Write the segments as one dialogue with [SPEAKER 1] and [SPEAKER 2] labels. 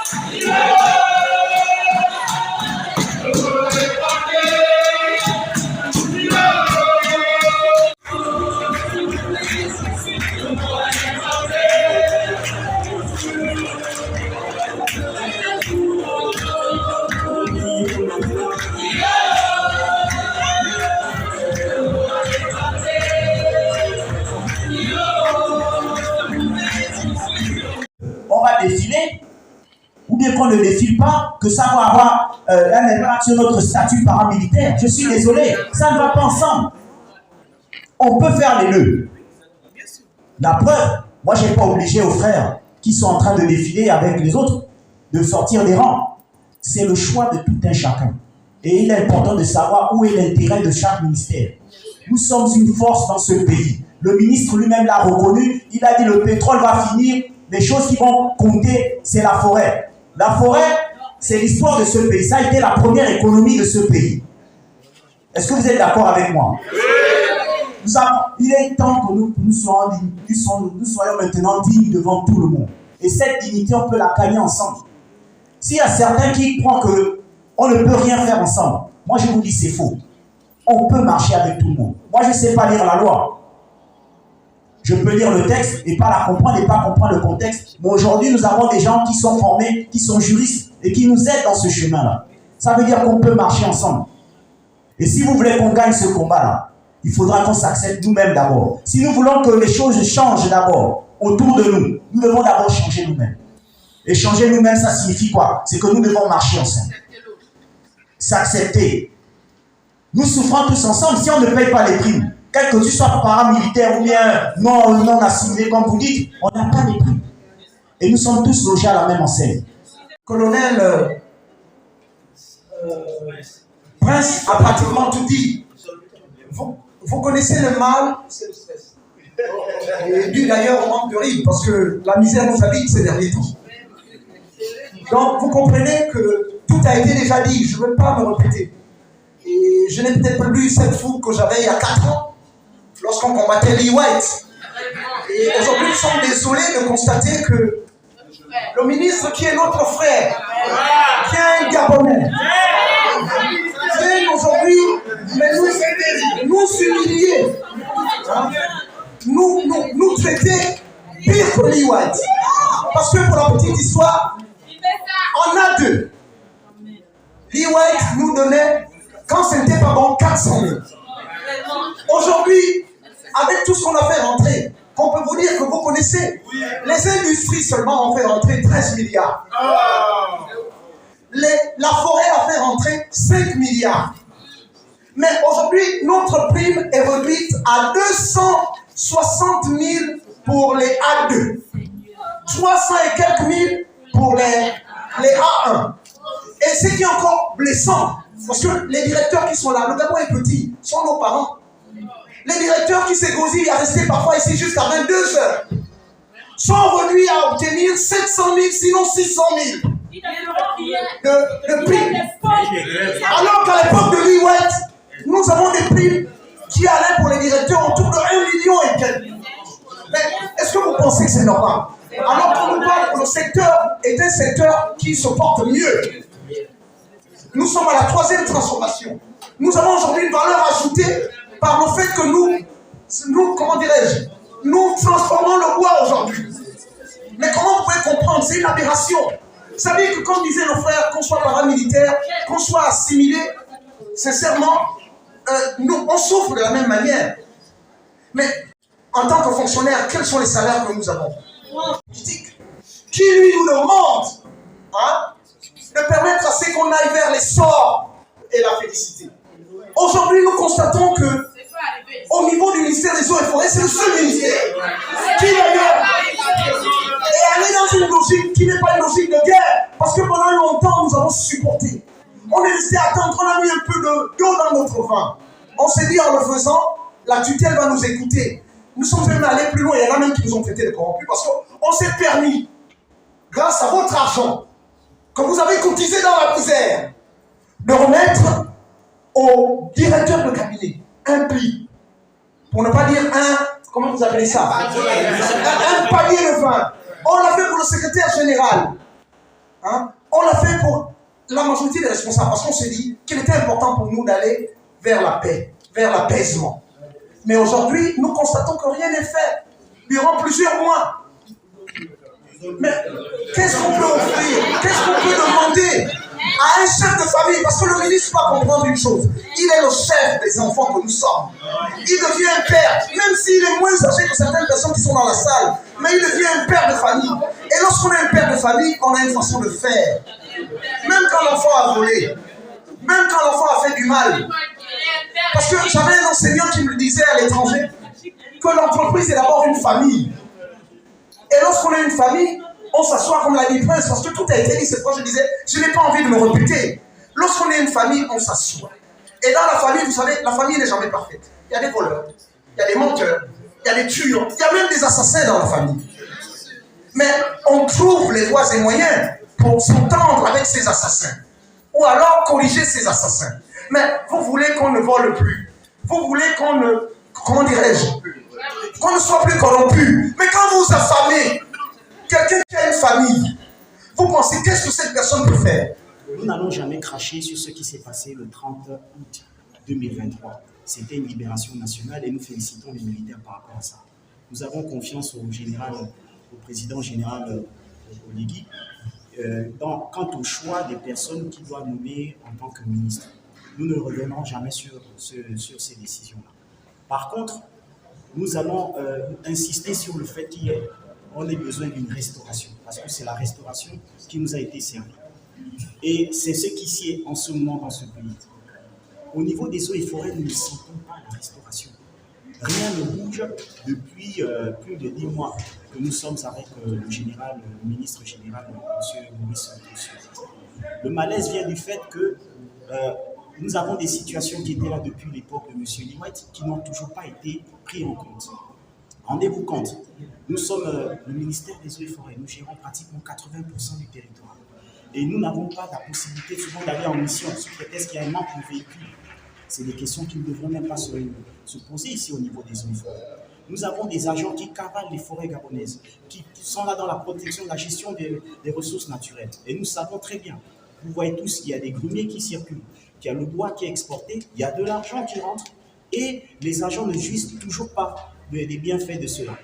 [SPEAKER 1] On va défiler, ou bien qu'on ne défile pas, que ça va avoir un impact sur notre statut paramilitaire. Je suis désolé, ça ne va pas ensemble. On peut faire les deux. La preuve, moi je n'ai pas obligé aux frères qui sont en train de défiler avec les autres de sortir des rangs. C'est le choix de tout un chacun. Et il est important de savoir où est l'intérêt de chaque ministère. Nous sommes une force dans ce pays. Le ministre lui-même l'a reconnu. Il a dit le pétrole va finir. Les choses qui vont compter, c'est la forêt. La forêt, c'est l'histoire de ce pays. Ça a été la première économie de ce pays. Est-ce que vous êtes d'accord avec moi? Il est temps que nous soyons maintenant dignes devant tout le monde. Et cette dignité, on peut la gagner ensemble. S'il y a certains qui croient qu'on ne peut rien faire ensemble, moi je vous dis c'est faux. On peut marcher avec tout le monde. Moi je ne sais pas lire la loi. Je peux lire le texte et pas la comprendre et pas comprendre le contexte. Mais aujourd'hui, nous avons des gens qui sont formés, qui sont juristes et qui nous aident dans ce chemin-là. Ça veut dire qu'on peut marcher ensemble. Et si vous voulez qu'on gagne ce combat-là, il faudra qu'on s'accepte nous-mêmes d'abord. Si nous voulons que les choses changent d'abord autour de nous, nous devons d'abord changer nous-mêmes. Et changer nous-mêmes, ça signifie quoi? C'est que nous devons marcher ensemble. S'accepter. Nous souffrons tous ensemble si on ne paye pas les primes. Quel que tu sois paramilitaire ou bien non assimilé, comme vous dites, on n'a pas les primes. Et nous sommes tous logés à la même enseigne.
[SPEAKER 2] Colonel Prince a pratiquement tout dit. Vous connaissez le mal, c'est le stress. Et dû d'ailleurs au manque de rimes, parce que la misère nous habite ces derniers temps. Donc vous comprenez que tout a été déjà dit, je ne veux pas me répéter. Et je n'ai peut-être plus cette fougue que j'avais il y a 4 ans, lorsqu'on combattait Lee White. Et aujourd'hui, nous sommes désolés de constater que le ministre qui est notre frère, qui est un Gabonais, vient aujourd'hui nous humilier, nous traiter pire que Lee White. Parce que pour la petite histoire, on a deux. Lee White nous donnait, quand ce n'était pas bon, 400 000. Aujourd'hui, avec tout ce qu'on a fait rentrer, qu'on peut vous dire que vous connaissez, les industries seulement ont fait rentrer 13 milliards. La forêt a fait rentrer 5 milliards. Mais aujourd'hui, notre prime est réduite à 260 000 pour les A2. 300 et quelques mille pour les A1. Et ce qui est encore blessant, parce que les directeurs qui sont là, le Gabon est petit, sont nos parents. Les directeurs qui s'égosillent à rester parfois ici jusqu'à 22 heures sont réduits à obtenir 700 000, sinon 600 000 de primes. Alors qu'à l'époque de Lee White, nous avons des primes qui allaient pour les directeurs autour de 1 million et quelques. Mais est-ce que vous pensez que c'est normal? Alors qu'on nous parle que le secteur est un secteur qui se porte mieux. Nous sommes à la 3e transformation. Nous avons aujourd'hui une valeur ajoutée par le fait que nous comment dirais-je, nous transformons le bois aujourd'hui. Mais comment vous pouvez comprendre? C'est une aberration. Vous savez que comme disaient nos frères, qu'on soit paramilitaire, qu'on soit assimilé, sincèrement, on souffre de la même manière. Mais en tant que fonctionnaire, quels sont les salaires que nous avons? Qui lui nous demande de permettre à ce qu'on aille vers les sorts et la félicité. Aujourd'hui, nous constatons que au niveau du ministère des Eaux et Forêts, c'est le seul ministère qui d'ailleurs est allé dans une logique qui n'est pas une logique de guerre, parce que pendant longtemps, nous avons supporté. On est resté attendre, on a mis un peu d'eau dans notre vin. On s'est dit en le faisant, la tutelle va nous écouter. Nous sommes même allés plus loin, il y en a même qui nous ont traités de corrompus, parce qu'on s'est permis, grâce à votre argent, que vous avez cotisé dans la misère, de remettre au directeur de cabinet un pli, pour ne pas dire comment vous appelez ça, un panier de vin. On l'a fait pour le secrétaire général. Hein? On l'a fait pour la majorité des responsables parce qu'on s'est dit qu'il était important pour nous d'aller vers la paix, vers l'apaisement. Mais aujourd'hui, nous constatons que rien n'est fait durant plusieurs mois. Mais qu'est-ce qu'on peut offrir? Qu'est-ce qu'on peut demander à un chef de famille? Parce que le ministre doit comprendre une chose. Il est le chef des enfants que nous sommes. Il devient un père, même s'il est moins âgé que certaines personnes qui sont dans la salle. Mais il devient un père de famille. Et lorsqu'on est un père de famille, on a une façon de faire. Même quand l'enfant a volé, même quand l'enfant a fait du mal. Parce que j'avais un enseignant qui me disait à l'étranger que l'entreprise est d'abord une famille. Et lorsqu'on a une famille, on s'assoit comme l'a dit Prince, parce que tout a été dit cette fois, je disais, je n'ai pas envie de me répéter. Lorsqu'on est une famille, on s'assoit. Et dans la famille, vous savez, la famille n'est jamais parfaite. Il y a des voleurs, il y a des menteurs, il y a des tueurs, il y a même des assassins dans la famille. Mais on trouve les voies et moyens pour s'entendre avec ces assassins. Ou alors corriger ces assassins. Mais vous voulez qu'on ne vole plus. Vous voulez qu'on ne, comment dirais-je, qu'on ne soit plus corrompu. Mais quand vous affamez quelqu'un qui a une famille, vous pensez qu'est-ce que cette personne peut faire?
[SPEAKER 3] Nous n'allons jamais cracher sur ce qui s'est passé le 30 août 2023. C'était une libération nationale et nous félicitons les militaires par rapport à ça. Nous avons confiance au président général Oligui quant au choix des personnes qu'il doit nommer en tant que ministre. Nous ne reviendrons jamais sur ces décisions-là. Par contre, nous allons insister sur le fait qu'on ait besoin d'une restauration, parce que c'est la restauration qui nous a été servie. Et c'est ce qui s'y est en ce moment dans ce pays. Au niveau des eaux et forêts, nous ne sentons pas la restauration. Rien ne bouge depuis plus de 10 mois que nous sommes avec le ministre général, M. Maurice Ntossou. Le malaise vient du fait que nous avons des situations qui étaient là depuis l'époque de M. Liwet qui n'ont toujours pas été prises en compte. Rendez-vous compte, nous sommes le ministère des Eaux et Forêts, nous gérons pratiquement 80% du territoire. Et nous n'avons pas la possibilité souvent d'aller en mission, sous prétexte qu'il y a un manque de véhicules. C'est des questions qui ne devraient même pas se poser ici au niveau des eaux et forêts. Nous avons des agents qui cavalent les forêts gabonaises, qui sont là dans la protection, la gestion des ressources naturelles. Et nous savons très bien, vous voyez tous qu'il y a des grumiers qui circulent, qu'il y a le bois qui est exporté, il y a de l'argent qui rentre, et les agents ne jouissent toujours pas des bienfaits de cela.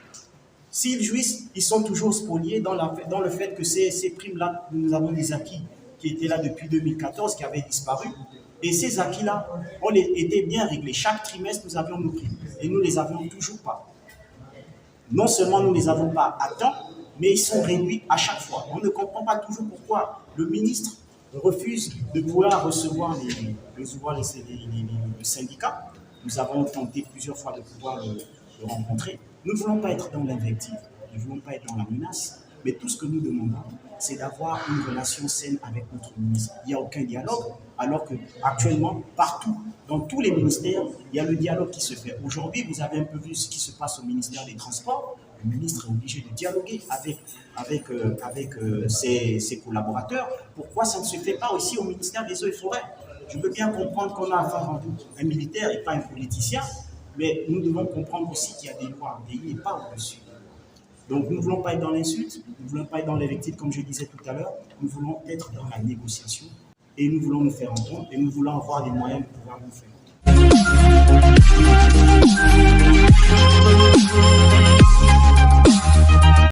[SPEAKER 3] S'ils jouissent, ils sont toujours spoliés dans le fait que ces primes-là, nous avons des acquis qui étaient là depuis 2014, qui avaient disparu. Et ces acquis-là, on était bien réglés. Chaque trimestre, nous avions nos primes. Et nous ne les avions toujours pas. Non seulement nous ne les avons pas à temps, mais ils sont réduits à chaque fois. On ne comprend pas toujours pourquoi le ministre refuse de pouvoir recevoir le syndicat. Nous avons tenté plusieurs fois de pouvoir le rencontrer. Nous ne voulons pas être dans l'invective, nous ne voulons pas être dans la menace, mais tout ce que nous demandons, c'est d'avoir une relation saine avec notre ministre. Il n'y a aucun dialogue, alors qu'actuellement, partout, dans tous les ministères, il y a le dialogue qui se fait. Aujourd'hui, vous avez un peu vu ce qui se passe au ministère des Transports. Le ministre est obligé de dialoguer avec ses collaborateurs. Pourquoi ça ne se fait pas aussi au ministère des Eaux et Forêts? Je veux bien comprendre qu'on a affaire à un militaire et pas un politicien, mais nous devons comprendre aussi qu'il y a des lois, et il n'est pas au-dessus. Donc nous ne voulons pas être dans l'insulte, nous ne voulons pas être dans l'invective comme je disais tout à l'heure, nous voulons être dans la négociation et nous voulons nous faire entendre et nous voulons avoir les moyens de pouvoir nous faire.